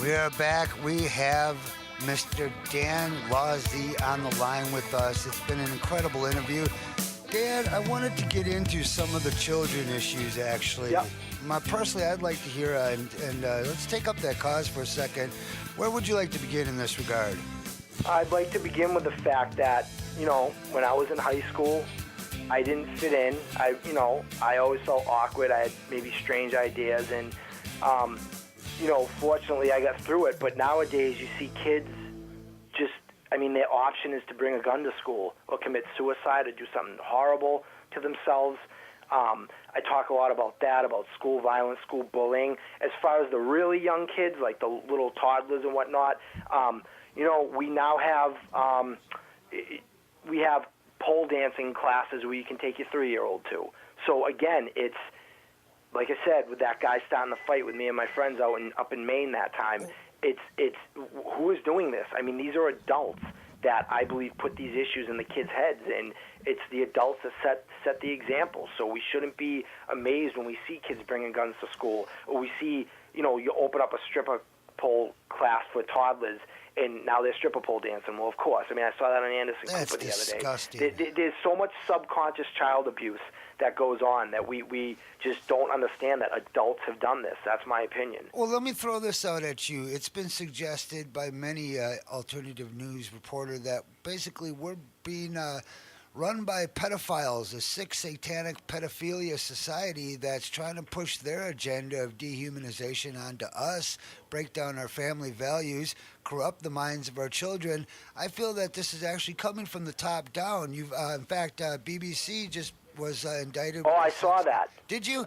We are back. We have Mr. Dan Lozzi on the line with us. It's been an incredible interview. Dan, I wanted to get into some of the children issues, actually. Yep. Personally, I'd like to hear, and let's take up that cause for a second. Where would you like to begin in this regard? I'd like to begin with the fact that, when I was in high school, I didn't fit in. I always felt awkward. I had maybe strange ideas, and, fortunately I got through it. But nowadays you see kids their option is to bring a gun to school or commit suicide or do something horrible to themselves. I talk a lot about that, about school violence, school bullying. As far as the really young kids, like the little toddlers and whatnot, we now have we have pole dancing classes where you can take your 3-year-old to. So again, it's like I said, with that guy starting the fight with me and my friends up in Maine that time. It's who is doing this? I mean, these are adults that I believe put these issues in the kids' heads, and it's the adults that set the example. So we shouldn't be amazed when we see kids bringing guns to school, or we see, you open up a stripper pole class for toddlers, and now they're stripper pole dancing. Well, of course. I mean, I saw that on Anderson Cooper the other day. There's so much subconscious child abuse that goes on that we just don't understand that adults have done this. That's my opinion. Well, let me throw this out at you. It's been suggested by many alternative news reporter that basically we're being run by pedophiles, a sick satanic pedophilia society that's trying to push their agenda of dehumanization onto us, break down our family values, corrupt the minds of our children. I feel that this is actually coming from the top down. In fact, BBC just was indicted. Oh, I saw that. Did you?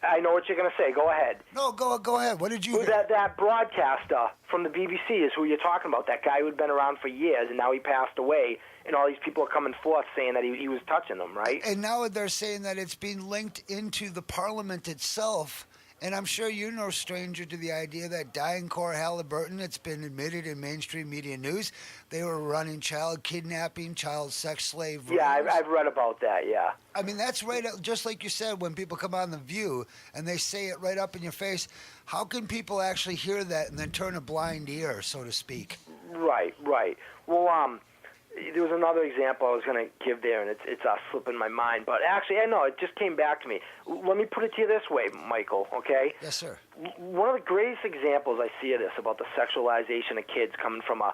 I know what you're going to say. Go ahead. No, go ahead. What did you hear? That broadcaster from the BBC is who you're talking about, that guy who'd been around for years, and now he passed away, and all these people are coming forth saying that he was touching them, right? And now they're saying that it's being linked into the parliament itself. And I'm sure you're no stranger to the idea that Diane Core Halliburton, it's been admitted in mainstream media news, they were running child kidnapping, child sex slave rings. Yeah, I've read about that, yeah. I mean, that's right, just like you said, when people come on The View and they say it right up in your face, how can people actually hear that and then turn a blind ear, so to speak? Right. Well, there was another example I was going to give there, and it's slipping my mind. But actually, I know, it just came back to me. Let me put it to you this way, Michael, okay? Yes, sir. One of the greatest examples I see of this, about the sexualization of kids coming from a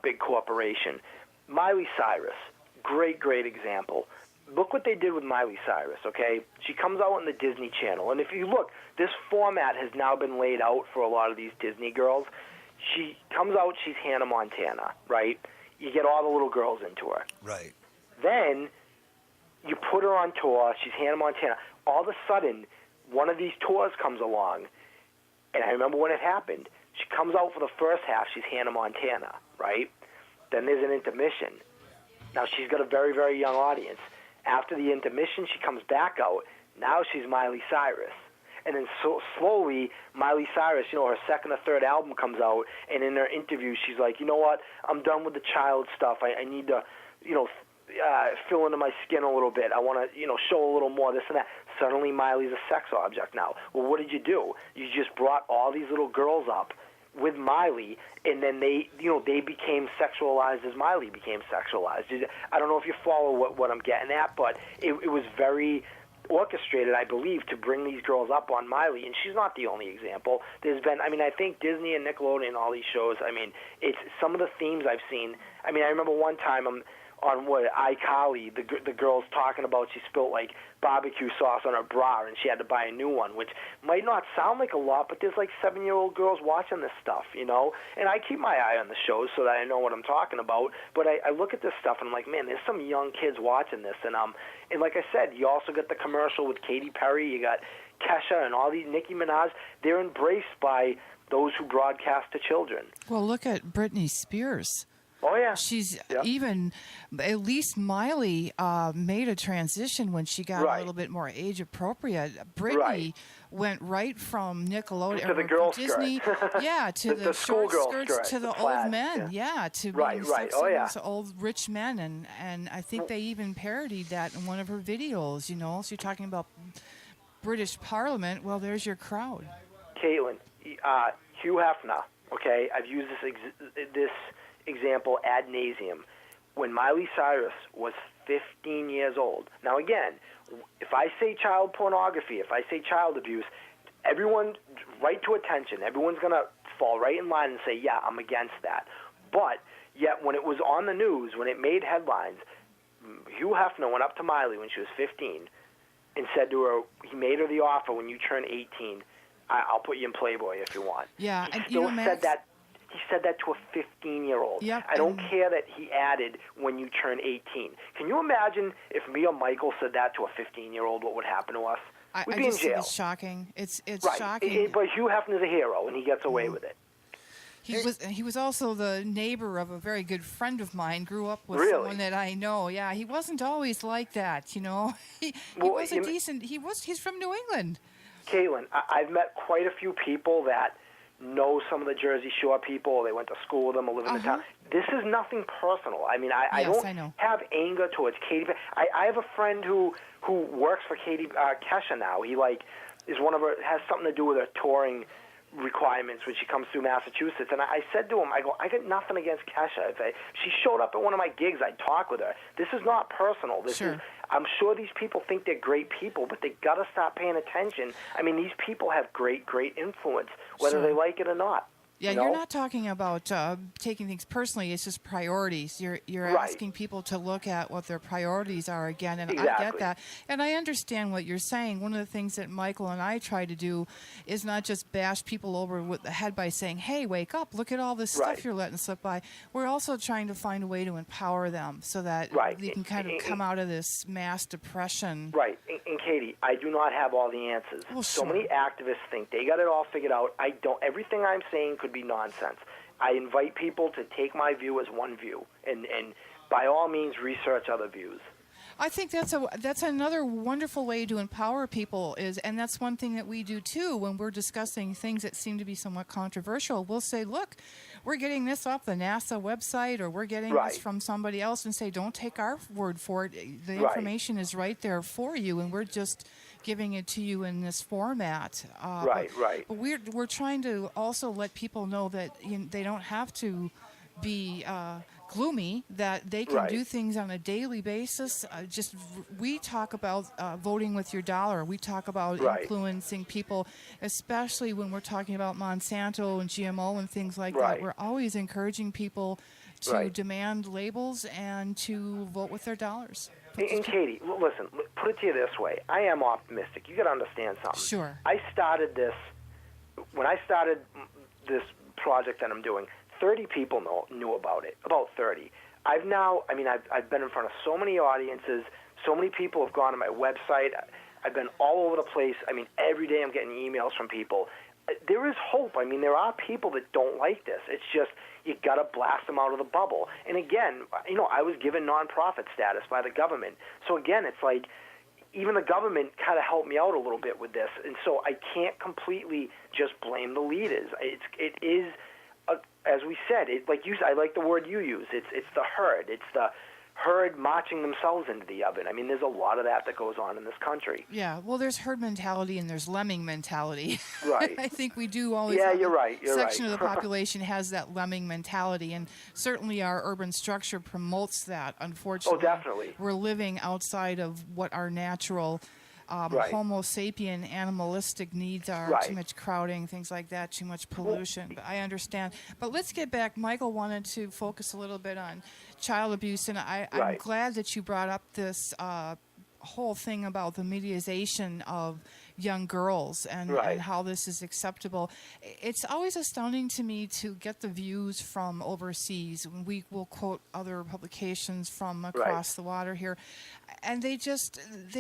big corporation, Miley Cyrus, great example. Look what they did with Miley Cyrus, okay? She comes out on the Disney Channel, and if you look, this format has now been laid out for a lot of these Disney girls. She comes out, she's Hannah Montana, right? You get all the little girls into her. Right. Then you put her on tour. She's Hannah Montana. All of a sudden, one of these tours comes along, and I remember when it happened. She comes out for the first half. She's Hannah Montana, right? Then there's an intermission. Now, she's got a very, very young audience. After the intermission, she comes back out. Now she's Miley Cyrus. And then so slowly, Miley Cyrus, her second or third album comes out, and in her interview, she's like, you know what, I'm done with the child stuff. I need to, fill into my skin a little bit. I want to, show a little more, this and that. Suddenly, Miley's a sex object now. Well, what did you do? You just brought all these little girls up with Miley, and then they became sexualized as Miley became sexualized. I don't know if you follow what I'm getting at, but it was very orchestrated, I believe, to bring these girls up on Miley, and she's not the only example. There's been, I think Disney and Nickelodeon, all these shows, it's some of the themes I've seen. I remember one time on iCarly, the girl's talking about she spilt like barbecue sauce on her bra and she had to buy a new one, which might not sound like a lot, but there's like 7-year-old girls watching this stuff, and I keep my eye on the shows so that I know what I'm talking about, but I look at this stuff and I'm like, man, there's some young kids watching this, and like I said, you also got the commercial with Katy Perry, you got Kesha and all these, Nicki Minaj. They're embraced by those who broadcast to children. Well, look at Britney Spears. Oh, yeah. She's even, at least Miley made a transition when she got a little bit more age appropriate. Britney went right from Nickelodeon to the girl Disney, skirt. to the short skirts, skirt, to the plaid, old men, to being those old rich men, and I think they even parodied that in one of her videos. So you're talking about British Parliament. Well, there's your crowd. Caitlin, Hugh Hefner. Okay, I've used this example ad nauseum. When Miley Cyrus was 15 years old. Now, again, if I say child pornography, if I say child abuse, everyone right to attention. Everyone's going to fall right in line and say, yeah, I'm against that. But yet when it was on the news, when it made headlines, Hugh Hefner went up to Miley when she was 15 and said to her, he made her the offer, when you turn 18, I'll put you in Playboy if you want. Yeah, he and still Max, said that. He said that to a 15-year-old. Yep, I don't care that he added when you turn 18. Can you imagine if me or Michael said that to a 15-year-old, what would happen to us? We'd be in jail. It's shocking. It's right. shocking. But Hugh Hefner's a hero, and he gets away with it. He was also the neighbor of a very good friend of mine. Grew up with Really? someone that I know. Yeah, he wasn't always like that. You know, he was a decent. He's from New England. Caitlin, I've met quite a few people that know some of the Jersey Shore people. They went to school with them or live in the town. This is nothing personal. I mean, I don't have anger towards Katie. I have a friend who works for Katie Kesha now. He is one of her, has something to do with her touring requirements when she comes through Massachusetts. And I said to him, I got nothing against Kesha. If she showed up at one of my gigs, I'd talk with her. This is not personal. I'm sure these people think they're great people, but they got to stop paying attention. I mean, these people have great influence, whether they like it or not. Yeah, you're not talking about taking things personally. It's just priorities. You're asking people to look at what their priorities are again, and I get that. And I understand what you're saying. One of the things that Michael and I try to do is not just bash people over with the head by saying, hey, wake up, look at all this stuff you're letting slip by. We're also trying to find a way to empower them so that they can kind of come out of this mass depression. Right. And Katie, I do not have all the answers. Well, so many activists think they got it all figured out. I don't. Everything I'm saying could be nonsense. I invite people to take my view as one view, and by all means research other views. I think that's another wonderful way to empower people and that's one thing that we do too when we're discussing things that seem to be somewhat controversial. We'll say, look, we're getting this off the NASA website, or we're getting this from somebody else, and say, don't take our word for it. The information is right there for you, and we're just giving it to you in this format. But we're trying to also let people know that they don't have to be gloomy, that they can do things on a daily basis. We talk about voting with your dollar. We talk about influencing people, especially when we're talking about Monsanto and GMO and things like that. We're always encouraging people to demand labels and to vote with their dollars. And Katie, listen, put it to you this way. I am optimistic. You got to understand something. Sure. When I started this project that I'm doing, 30 people knew about it, about 30. I've been in front of so many audiences. So many people have gone to my website. I've been all over the place. I mean, every day I'm getting emails from people. There is hope. I mean, there are people that don't like this. It's just you got to blast them out of the bubble. And again, I was given nonprofit status by the government. So again, it's like even the government kind of helped me out a little bit with this. And so I can't completely just blame the leaders. It is, as we said, I like the word you use. It's the herd. It's the herd marching themselves into the oven. I mean, there's a lot of that goes on in this country. Yeah, well, there's herd mentality and there's lemming mentality. Right. I think we do always. Yeah, you're right. Section of the population has that lemming mentality, and certainly our urban structure promotes that. Unfortunately, oh, definitely. We're living outside of what our natural Homo sapien animalistic needs are. Too much crowding, things like that, too much pollution. But I understand. But let's get back. Michael wanted to focus a little bit on child abuse, and I'm glad that you brought up this whole thing about the mediatization of young girls and how this is acceptable. It's always astounding to me to get the views from overseas. We will quote other publications from across the water here, and they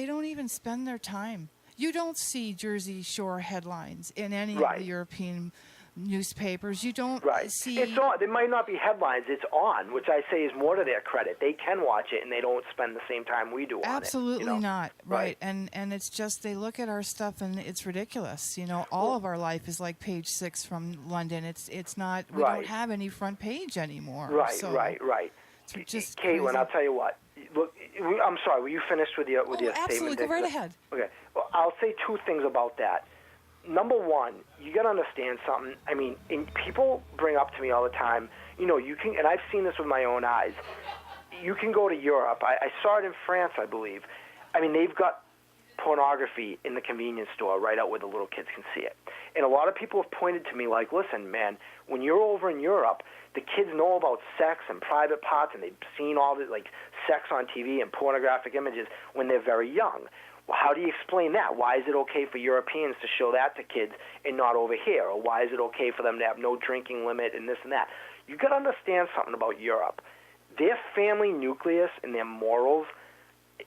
don't even spend their time. You don't see Jersey Shore headlines in any of the European newspapers. You don't see. It's on. There might not be headlines. It's on, which I say is more to their credit. They can watch it, and they don't spend the same time we do on it. Absolutely not. Right. And it's just they look at our stuff, and it's ridiculous. All of our life is like page 6 from London. It's not. We don't have any front page anymore. Right. Just Caitlin, crazy. I'll tell you what. Look, I'm sorry. Were you finished with your statement? Absolutely. Go right ahead. Okay. Well, I'll say 2 things about that. number one, you got to understand something. I mean, people bring up to me all the time, you can, and I've seen this with my own eyes. You can go to Europe. I saw it in France, I believe. I mean, they've got pornography in the convenience store right out where the little kids can see it. And a lot of people have pointed to me like, listen, man, when you're over in Europe, the kids know about sex and private parts, and they've seen all the sex on TV and pornographic images when they're very young. Well, how do you explain that? Why is it okay for Europeans to show that to kids and not over here? Or why is it okay for them to have no drinking limit and this and that? You got to understand something about Europe. Their family nucleus and their morals,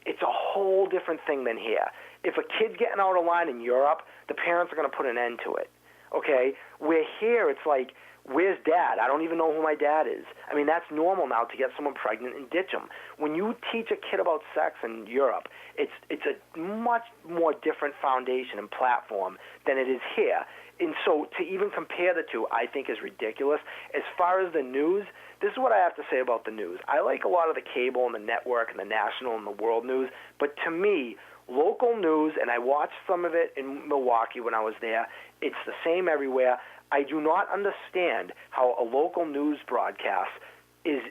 it's a whole different thing than here. If a kid's getting out of line in Europe, the parents are going to put an end to it. Okay? Where here, it's like, where's Dad? I don't even know who my dad is. I mean, that's normal now to get someone pregnant and ditch them. When you teach a kid about sex in Europe, it's a much more different foundation and platform than it is here. And so to even compare the two, I think is ridiculous. As far as the news, this is what I have to say about the news. I like a lot of the cable and the network and the national and the world news, but to me, local news, and I watched some of it in Milwaukee when I was there, it's the same everywhere. I do not understand how a local news broadcast is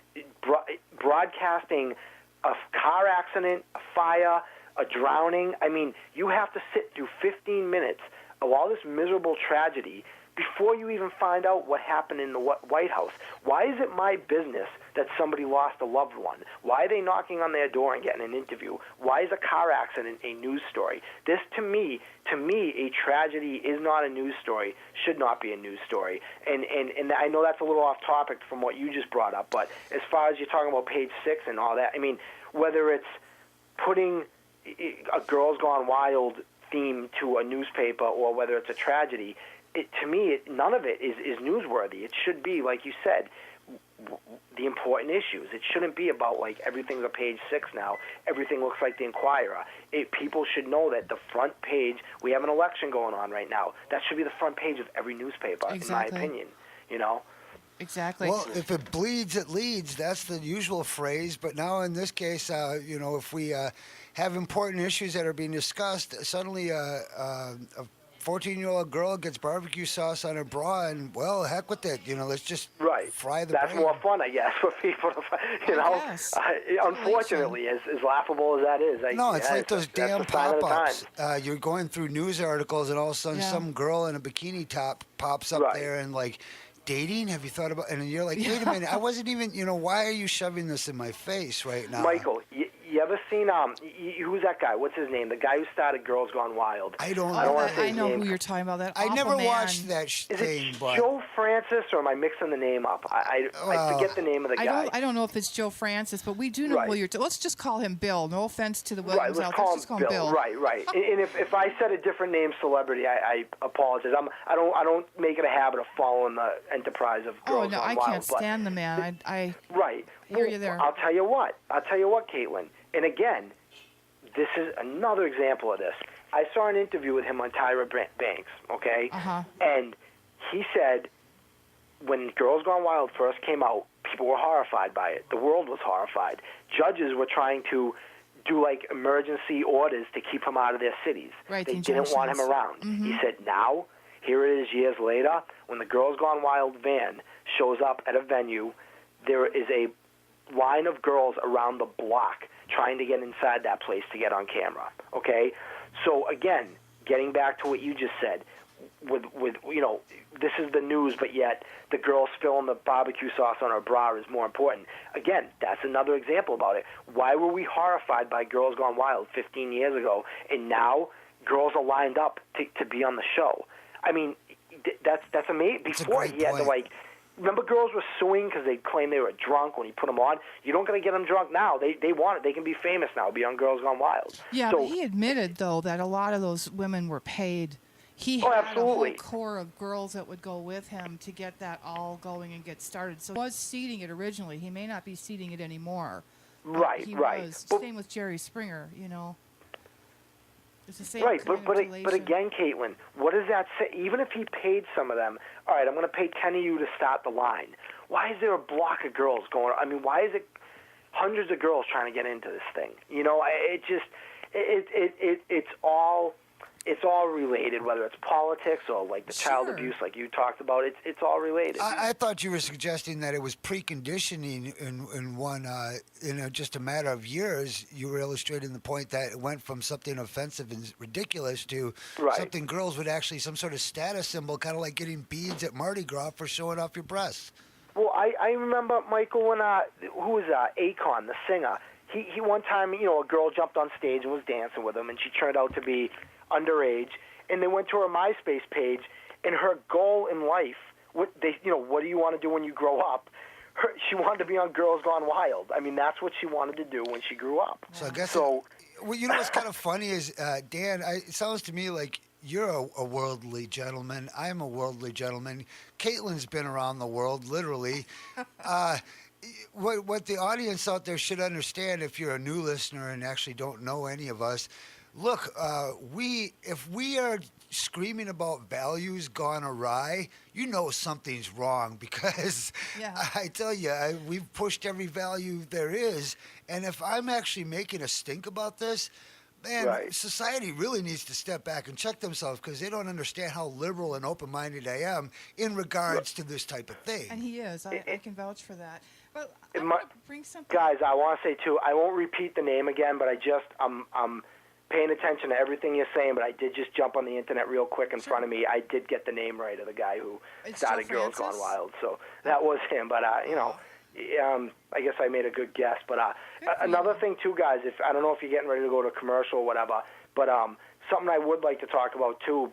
broadcasting a car accident, a fire, a drowning. I mean, you have to sit through 15 minutes of all this miserable tragedy before you even find out what happened in the White House. Why is it my business that somebody lost a loved one? Why are they knocking on their door and getting an interview? Why is a car accident a news story? This, to me, a tragedy is not a news story, should not be a news story. And I know that's a little off topic from what you just brought up, but as far as you're talking about Page 6 and all that, I mean, whether it's putting a Girls Gone Wild theme to a newspaper or whether it's a tragedy, to me, none of it is newsworthy. It should be, like you said, the important issues. It shouldn't be about everything's a Page 6 now. Everything looks like the Inquirer. People should know that the front page, we have an election going on right now. That should be the front page of every newspaper, Exactly. in my opinion. Exactly. Well, if it bleeds, it leads. That's the usual phrase. But now in this case, if we have important issues that are being discussed, suddenly a 14-year-old girl gets barbecue sauce on her bra, and well, heck with it. Let's just fry the That's brain. more fun, I guess, for people to, Yes. unfortunately, as laughable as that is. It's like those damn that's the sign of the pop-ups. time. You're going through news articles, and all of a sudden, some girl in a bikini top pops up there, and dating? Have you thought about? And you're like, wait a minute, I wasn't even. Why are you shoving this in my face right now? Michael, you ever seen who's that guy? What's his name? The guy who started Girls Gone Wild. I don't I don't want to say I his know name. who you're talking about. That I awful never man. watched that Is thing, it but Joe Francis, or am I mixing the name up? I forget the name of the guy. I don't know if it's Joe Francis, but we do know who you're. Let's just call him Bill. No offense to the Williams Let's out call there. him Let's just call him Bill. Right. And if I said a different name celebrity, I apologize. I don't make it a habit of following the enterprise of Girls Oh no, Gone I Wild, can't stand the man. I right. hear you there. I'll tell you what, Caitlin. And again, this is another example of this. I saw an interview with him on Tyra Banks, okay? Uh-huh. And he said when Girls Gone Wild first came out, people were horrified by it. The world was horrified. Judges were trying to do emergency orders to keep him out of their cities. Right, they didn't want him around. Mm-hmm. He said, now, here it is years later, when the Girls Gone Wild van shows up at a venue, there is a line of girls around the block trying to get inside that place to get on camera, okay? So, again, getting back to what you just said, with this is the news, but yet the girl spilling the barbecue sauce on her bra is more important. Again, that's another example about it. Why were we horrified by Girls Gone Wild 15 years ago, and now girls are lined up to be on the show? I mean, that's amazing. Before, he had to, remember girls were suing because they claimed they were drunk when he put them on? You don't got to get them drunk now. They want it. They can be famous now, be on Girls Gone Wild. Yeah, but he admitted, though, that a lot of those women were paid. He had absolutely. a whole core of girls that would go with him to get that all going and get started. So he was seeding it originally. He may not be seeding it anymore. Right. He was. Same with Jerry Springer, It's the same right, kind but of again, Caitlin, what does that say? Even if he paid some of them, all right, I'm going to pay 10 of you to start the line. Why is there a block of girls going? I mean, why is it hundreds of girls trying to get into this thing? It's all it's all related, whether it's politics or like the child Sure. abuse, like you talked about. It's all related. I thought you were suggesting that it was preconditioning in one, just a matter of years. You were illustrating the point that it went from something offensive and ridiculous to Right. something girls would actually, some sort of status symbol, kind of like getting beads at Mardi Gras for showing off your breasts. Well, I remember, Michael, when who was Akon, the singer. He one time, a girl jumped on stage and was dancing with him, and she turned out to be underage. And they went to her MySpace page, and her goal in life, what do you want to do when you grow up? She wanted to be on Girls Gone Wild. I mean, that's what she wanted to do when she grew up. So I guess. So, Well, you know what's kind of funny is, Dan, it sounds to me like you're a worldly gentleman. I'm a worldly gentleman. Caitlin's been around the world, literally. What the audience out there should understand, if you're a new listener and actually don't know any of us, look, if we are screaming about values gone awry, you know something's wrong, because Yeah. I tell you, we've pushed every value there is, and if I'm actually making a stink about this, man, Right. society really needs to step back and check themselves, because they don't understand how liberal and open-minded I am in regards to this type of thing. And he is. I can vouch for that. But It I'm might- going to bring something. guys, I want to say too, I won't repeat the name again, but I'm paying attention to everything you're saying, but I did just jump on the internet real quick in front of me. I did get the name right of the guy who It's started Joe Girls Francis? Gone Wild, so that was him. But I guess I made a good guess. But another thing too, guys, I don't know if you're getting ready to go to a commercial or whatever, but something I would like to talk about too,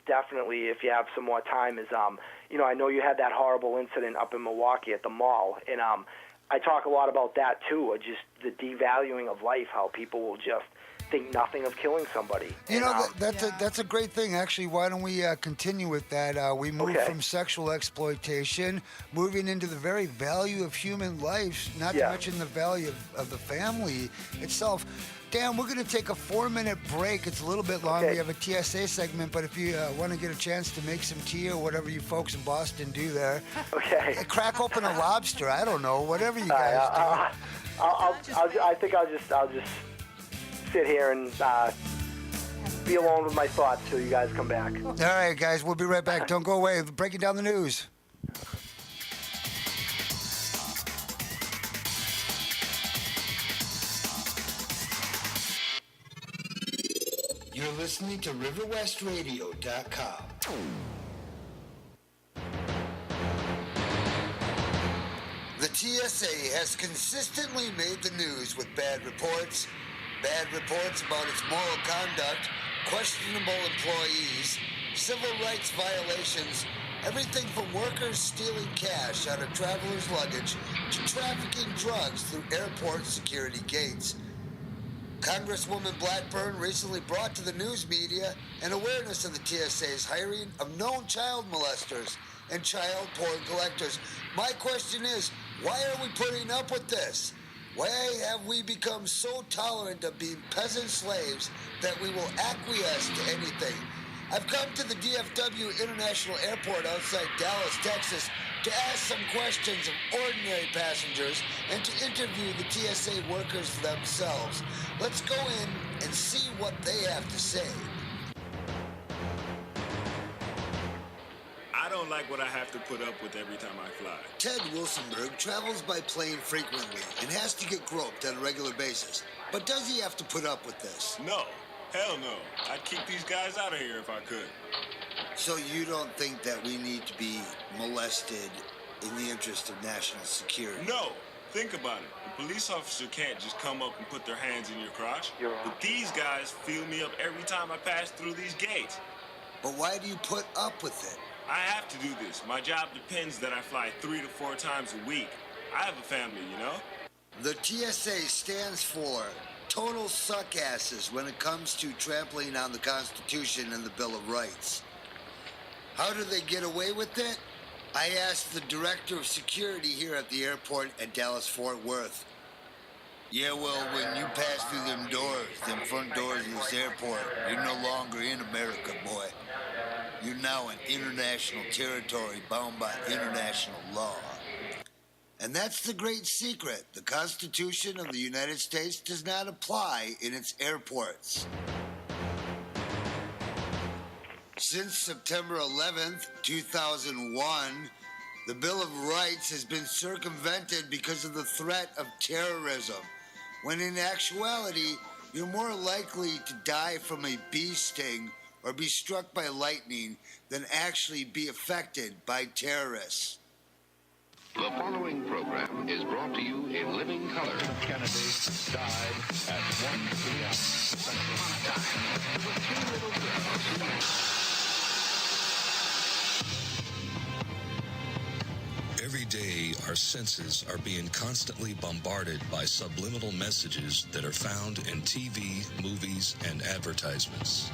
definitely, if you have some more time, is I know you had that horrible incident up in Milwaukee at the mall, and I talk a lot about that too, just the devaluing of life, how people will just think nothing of killing somebody. You know, And, that's a great thing. Actually, why don't we continue with that? We move Okay. from sexual exploitation, moving into the very value of human life, not to Yeah. mention the value of the family itself. Dan, we're going to take a 4-minute break. It's a little bit long. Okay. We have a TSA segment, but if you want to get a chance to make some tea or whatever you folks in Boston do there, Okay. crack open a lobster. I don't know, whatever you guys do. I think I'll just sit here and be alone with my thoughts till you guys come back. All right, guys, we'll be right back. Don't go away. Breaking down the news. You're listening to RiverwestRadio.com. The TSA has consistently made the news with bad reports about its moral conduct, questionable employees, civil rights violations, everything from workers stealing cash out of travelers' luggage to trafficking drugs through airport security gates. Congresswoman Blackburn recently brought to the news media an awareness of the TSA's hiring of known child molesters and child porn collectors. My question is, why are we putting up with this? Why have we become so tolerant of being peasant slaves that we will acquiesce to anything? I've come to the DFW International Airport outside Dallas, Texas, to ask some questions of ordinary passengers and to interview the TSA workers themselves. Let's go in and see what they have to say. I don't like what I have to put up with every time I fly. Ted Wilsonberg travels by plane frequently and has to get groped on a regular basis. But does he have to put up with this? No. Hell no. I'd kick these guys out of here if I could. So you don't think that we need to be molested in the interest of national security? No. Think about it. A police officer can't just come up and put their hands in your crotch. You're right. But these guys feel me up every time I pass through these gates. But why do you put up with it? I have to do this. My job depends that I fly 3 to 4 times a week. I have a family, you know? The TSA stands for total suckasses when it comes to trampling on the Constitution and the Bill of Rights. How do they get away with it? I asked the director of security here at the airport at Dallas-Fort Worth. Yeah, well, when you pass through them front doors of this airport, you're no longer in America, boy. You're now in international territory bound by international law. And that's the great secret. The Constitution of the United States does not apply in its airports. Since September 11th, 2001, the Bill of Rights has been circumvented because of the threat of terrorism, when in actuality, you're more likely to die from a bee sting or be struck by lightning than actually be affected by terrorists. The following program is brought to you in living color. Kennedy died at 1 p.m. Central Time. There were two little girls. Every day, our senses are being constantly bombarded by subliminal messages that are found in TV, movies, and advertisements.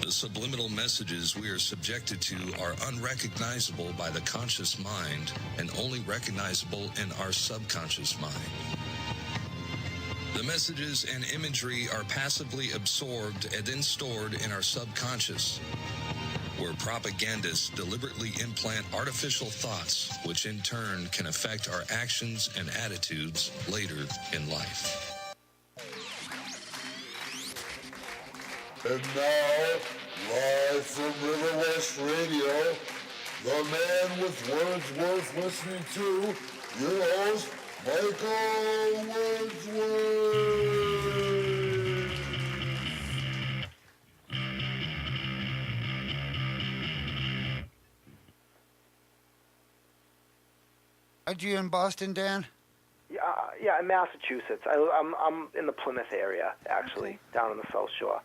The subliminal messages we are subjected to are unrecognizable by the conscious mind and only recognizable in our subconscious mind. The messages and imagery are passively absorbed and then stored in our subconscious, where propagandists deliberately implant artificial thoughts, which in turn can affect our actions and attitudes later in life. And now, live from Riverwest Radio, the man with words worth listening to, your host, Michael Wordsworth. Are you in Boston, Dan? Yeah, in Massachusetts. I'm in the Plymouth area, actually, Okay. down on the South Shore.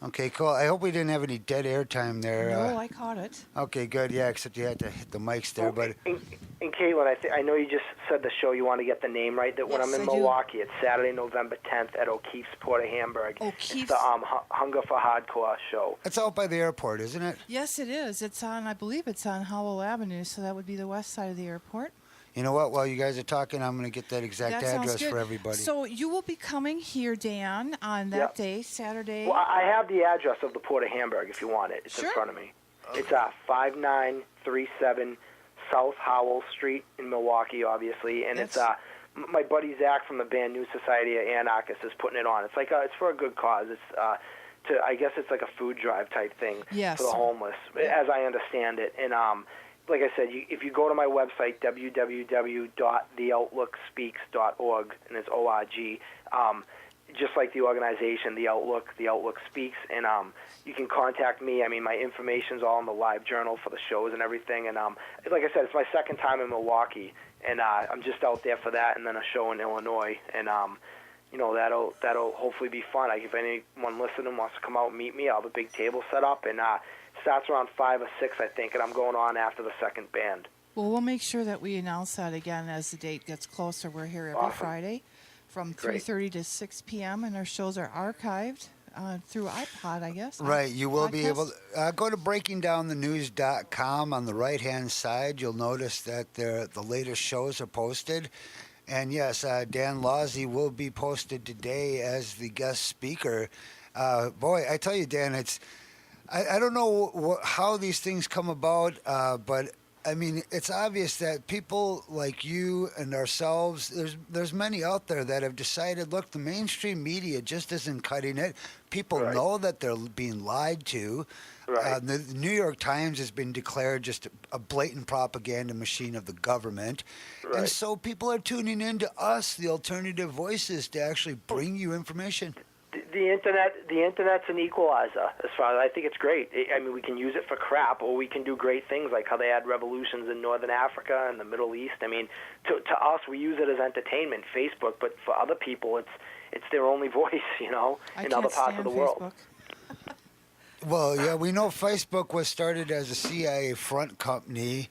Okay, cool. I hope we didn't have any dead air time there. No, I caught it. Okay, good. Yeah, except you had to hit the mics there, but And Caitlin, I know you just said the show. You want to get the name right. That when Yes, I'm in I do. Milwaukee, it's Saturday, November 10th at O'Keefe's Port of Hamburg. O'Keefe's. It's the Hunger for Hardcore show. it's out by the airport, isn't it? Yes, it is. It's on, I believe it's on Howell Avenue, so that would be the west side of the airport. You know what? While you guys are talking, I'm going to get that exact That sounds address good. for everybody. So you will be coming here, Dan, on that Yep. day, Saturday. Well, I have the address of the Port of Hamburg if you want it. It's Sure. in front of me. It's 5937 South Howell Street in Milwaukee, obviously, and it's my buddy Zach from the band New Society of Anarchists is putting it on. It's like it's for a good cause. It's I guess it's like a food drive type thing Yes. for the homeless, as I understand it. And like I said, if you go to my website, www.theoutlookspeaks.org, and it's O-R-G, just like the organization, The Outlook Speaks, and you can contact me. I mean, my information's all in the live journal for the shows and everything. And like I said, it's my second time in Milwaukee, and I'm just out there for that, and then a show in Illinois, and you know, that'll hopefully be fun. If anyone listening wants to come out and meet me, I'll have a big table set up, and starts around 5 or 6, I think, and I'm going on after the second band. Well, we'll make sure that we announce that again as the date gets closer. We're here every Awesome. Friday from Great. 3:30 to 6 p.m., and our shows are archived through iPod, I guess. Right, you will be Podcast? able to go to breakingdownthenews.com. On the right-hand side, you'll notice that the latest shows are posted. And yes, Dan Lozzi will be posted today as the guest speaker. Boy, I tell you, Dan, I don't know how these things come about, but I mean, it's obvious that people like you and ourselves, there's many out there that have decided, look, the mainstream media just isn't cutting it. People Right. know that they're being lied to. Right. The New York Times has been declared just a blatant propaganda machine of the government. Right. And so people are tuning in to us, the alternative voices, to actually bring you information. The internet's an equalizer. As far as I think, it's great. I mean, we can use it for crap, or we can do great things like how they had revolutions in Northern Africa and the Middle East. I mean, to us, we use it as entertainment, Facebook. But for other people, it's their only voice, you know, I in can't other parts of stand the world. Facebook. Well, yeah, we know Facebook was started as a CIA front company.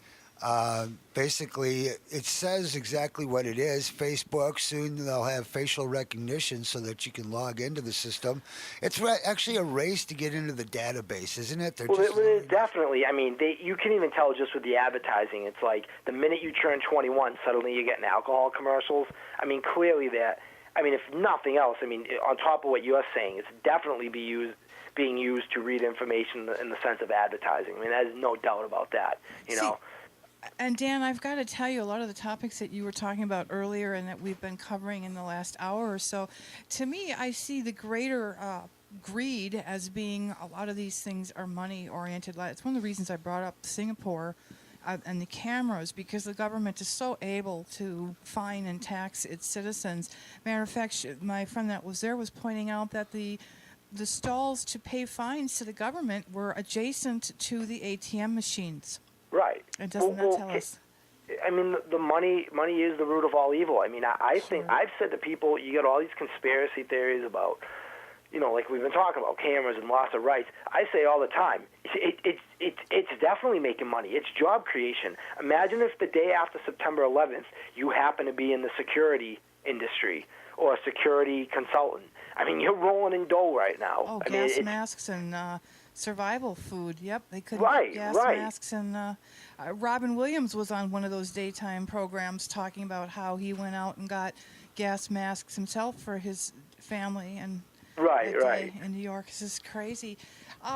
Basically, it says exactly what it is. Facebook, soon they'll have facial recognition so that you can log into the system. It's actually a race to get into the database, isn't it? Well, definitely. I mean, you can even tell just with the advertising. It's like the minute you turn 21, suddenly you're getting alcohol commercials. I mean, clearly that. I mean, if nothing else, I mean, on top of what you're saying, it's definitely being used to read information in the sense of advertising. I mean, there's no doubt about that. You know. And Dan, I've got to tell you, a lot of the topics that you were talking about earlier and that we've been covering in the last hour or so, to me, I see the greater greed as being a lot of these things are money oriented. It's one of the reasons I brought up Singapore and the cameras, because the government is so able to fine and tax its citizens. Matter of fact, my friend that was there was pointing out that the stalls to pay fines to the government were adjacent to the ATM machines. Right. And doesn't that tell us? I mean, the money is the root of all evil. I mean, I think I've said to people, you get all these conspiracy theories about, like we've been talking about cameras and loss of rights. I say all the time, it's definitely making money. It's job creation. Imagine if the day after September 11th, you happen to be in the security industry or a security consultant. I mean, you're rolling in dough right now. Oh, I gas mean, masks and survival food. Yep, they could Right, gas right. masks. And Robin Williams was on one of those daytime programs talking about how he went out and got gas masks himself for his family and Right, that day right. in New York. This is crazy.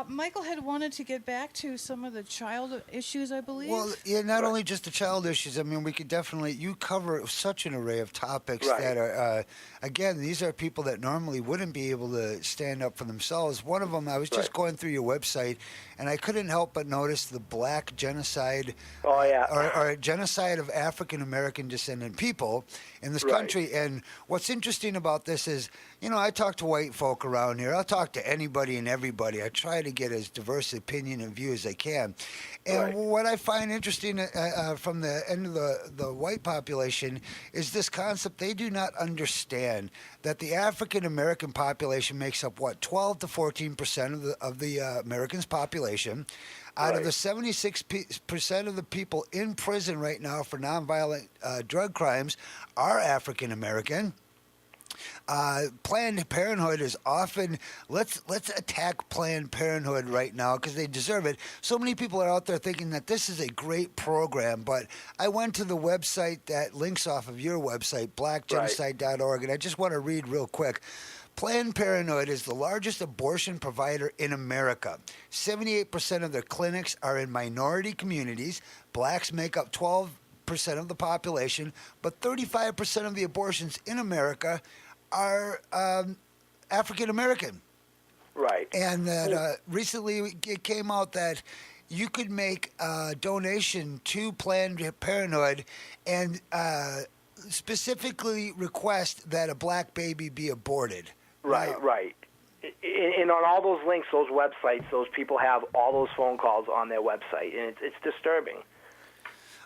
Michael had wanted to get back to some of the child issues, I believe. Well, yeah, not only just the child issues. I mean, we could definitely, you cover such an array of topics Right. that are, again, these are people that normally wouldn't be able to stand up for themselves. One of them, I was just going through your website, and I couldn't help but notice the black genocide, Oh, yeah. or genocide of African American descendant people in this Right. country. And what's interesting about this is, I talk to white folk around here. I'll talk to anybody and everybody. I try to get as diverse opinion and view as I can. And Right. what I find interesting from the end of the white population is this concept. They do not understand that the African American population makes up, 12 to 14% of the Americans' population. Out of the 76% of the people in prison right now for nonviolent drug crimes are African American. Planned Parenthood is often, let's attack Planned Parenthood right now because they deserve it. So many people are out there thinking that this is a great program, but I went to the website that links off of your website, blackgenocide.org, and I just want to read real quick. Planned Parenthood is the largest abortion provider in America. 78% of their clinics are in minority communities. Blacks make up 12% of the population, but 35% of the abortions in America are African American. Right. And that recently it came out that you could make a donation to Planned Parenthood and specifically request that a black baby be aborted. Right, right. And on all those links, those websites, those people have all those phone calls on their website, and it's disturbing.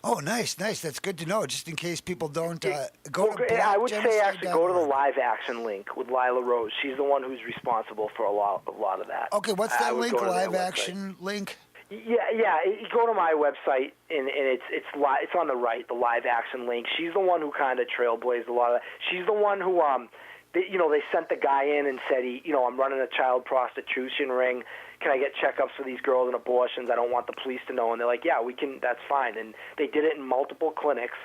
Oh, nice. That's good to know, just in case people don't go to I would say actually go to the blackgenocide.org. live action link with Lila Rose. She's the one who's responsible for a lot of that. Okay, what's I that would link, go to their live website. action link? Yeah. You go to my website, and it's on the right, the live action link. She's the one who kind of trailblazed a lot of that. She's the one who they sent the guy in and said I'm running a child prostitution ring. Can I get checkups for these girls and abortions? I don't want the police to know. And they're like, yeah, we can. That's fine. And they did it in multiple clinics.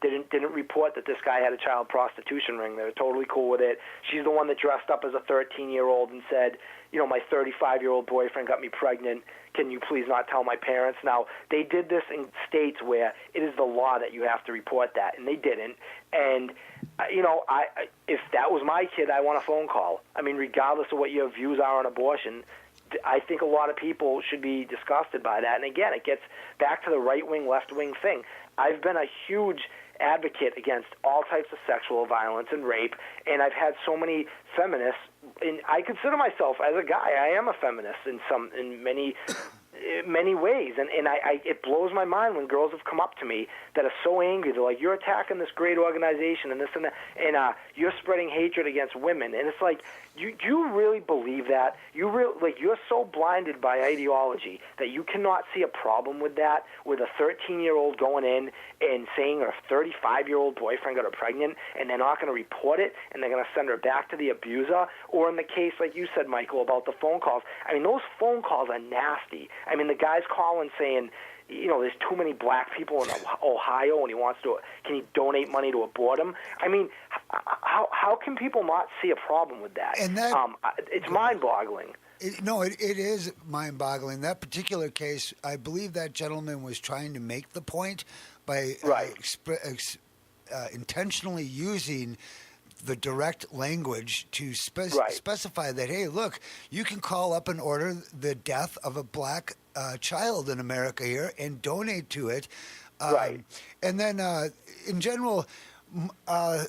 Didn't report that this guy had a child prostitution ring. They were totally cool with it. She's the one that dressed up as a 13-year-old and said, my 35-year-old boyfriend got me pregnant. Can you please not tell my parents? Now, they did this in states where it is the law that you have to report that, and they didn't. And, if that was my kid, I want a phone call. I mean, regardless of what your views are on abortion, I think a lot of people should be disgusted by that. And again, it gets back to the right-wing, left-wing thing. I've been a huge advocate against all types of sexual violence and rape, and I've had so many feminists, and I consider myself, as a guy, I am a feminist in many ways, and it blows my mind when girls have come up to me that are so angry. They're like, you're attacking this great organization and this and that, and you're spreading hatred against women. And it's like, do you really believe that? You're so blinded by ideology that you cannot see a problem with that, with a 13-year-old going in and saying her 35-year-old boyfriend got her pregnant, and they're not going to report it, and they're going to send her back to the abuser. Or in the case, like you said, Michael, about the phone calls, I mean, those phone calls are nasty. I mean, the guy's calling saying, there's too many black people in Ohio, and can he donate money to abort them? I mean, how can people not see a problem with that? And that it's mind-boggling. It is mind-boggling. That particular case, I believe that gentleman was trying to make the point by intentionally using the direct language to Right. specify that, hey, look, you can call up and order the death of a black child in America here and donate to it. Right. And then, in general,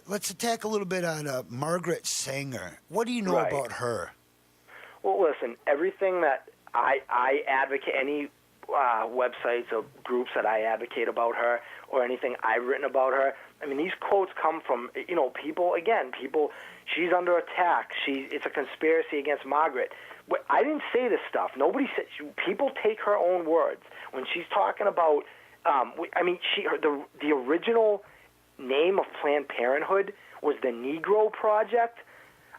let's attack a little bit on Margaret Sanger. What do you know Right. about her? Well, listen, everything that I advocate, any websites or groups that I advocate about her or anything I've written about her, I mean, these quotes come from, people, she's under attack. It's a conspiracy against Margaret. I didn't say this stuff. Nobody said, people take her own words. When she's talking about, the original name of Planned Parenthood was the Negro Project.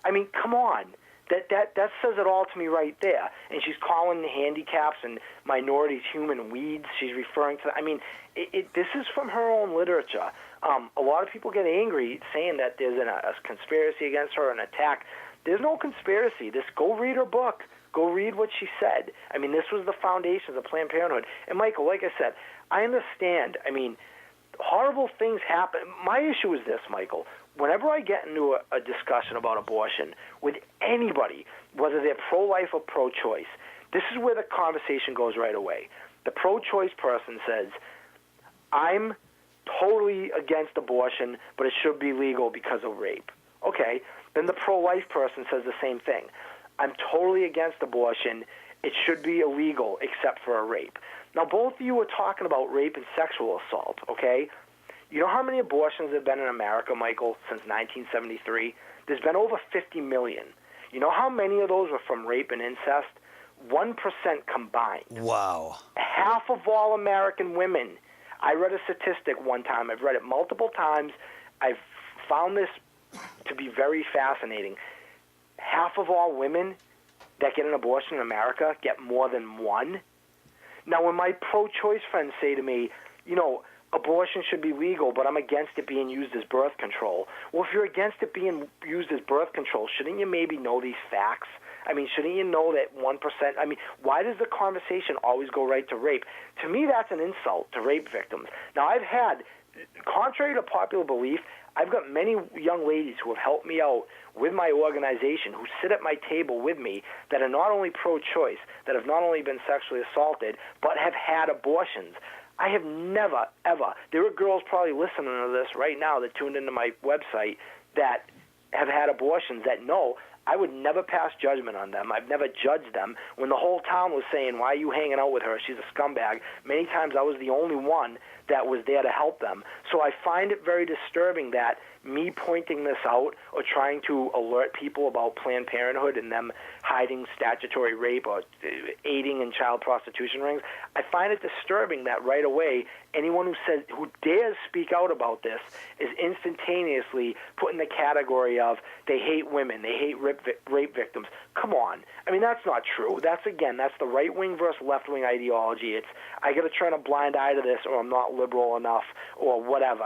I mean, come on. That says it all to me right there. And she's calling the handicaps and minorities human weeds. She's referring to, this is from her own literature. A lot of people get angry saying that there's a conspiracy against her, an attack. There's no conspiracy. Go read her book. Go read what she said. I mean, this was the foundations of Planned Parenthood. And, Michael, like I said, I understand. I mean, horrible things happen. My issue is this, Michael. Whenever I get into a discussion about abortion with anybody, whether they're pro-life or pro-choice, this is where the conversation goes right away. The pro-choice person says, I'm totally against abortion, but it should be legal because of rape. Okay, then the pro-life person says the same thing. I'm totally against abortion. It should be illegal except for a rape. Now, both of you are talking about rape and sexual assault, okay? You know how many abortions there have been in America, Michael, since 1973? There's been over 50 million. You know how many of those were from rape and incest? 1% combined. Wow. Half of all American women. I read a statistic one time. I've read it multiple times. I've found this to be very fascinating. Half of all women that get an abortion in America get more than one. Now, when my pro-choice friends say to me, abortion should be legal, but I'm against it being used as birth control. Well, if you're against it being used as birth control, shouldn't you maybe know these facts? I mean, shouldn't you know that 1%? I mean, why does the conversation always go right to rape? To me, that's an insult to rape victims. Now, I've had, contrary to popular belief, I've got many young ladies who have helped me out with my organization, who sit at my table with me, that are not only pro-choice, that have not only been sexually assaulted, but have had abortions. I have never, ever, there are girls probably listening to this right now that tuned into my website that have had abortions that know I would never pass judgment on them. I've never judged them. When the whole town was saying, why are you hanging out with her? She's a scumbag. Many times I was the only one that was there to help them. So I find it very disturbing that me pointing this out or trying to alert people about Planned Parenthood and them hiding statutory rape or aiding in child prostitution rings, I find it disturbing that right away anyone who dares speak out about this is instantaneously put in the category of they hate women, they hate rape victims. Come on. I mean, that's not true. That's the right-wing versus left-wing ideology. I got to turn a blind eye to this or I'm not liberal enough or whatever.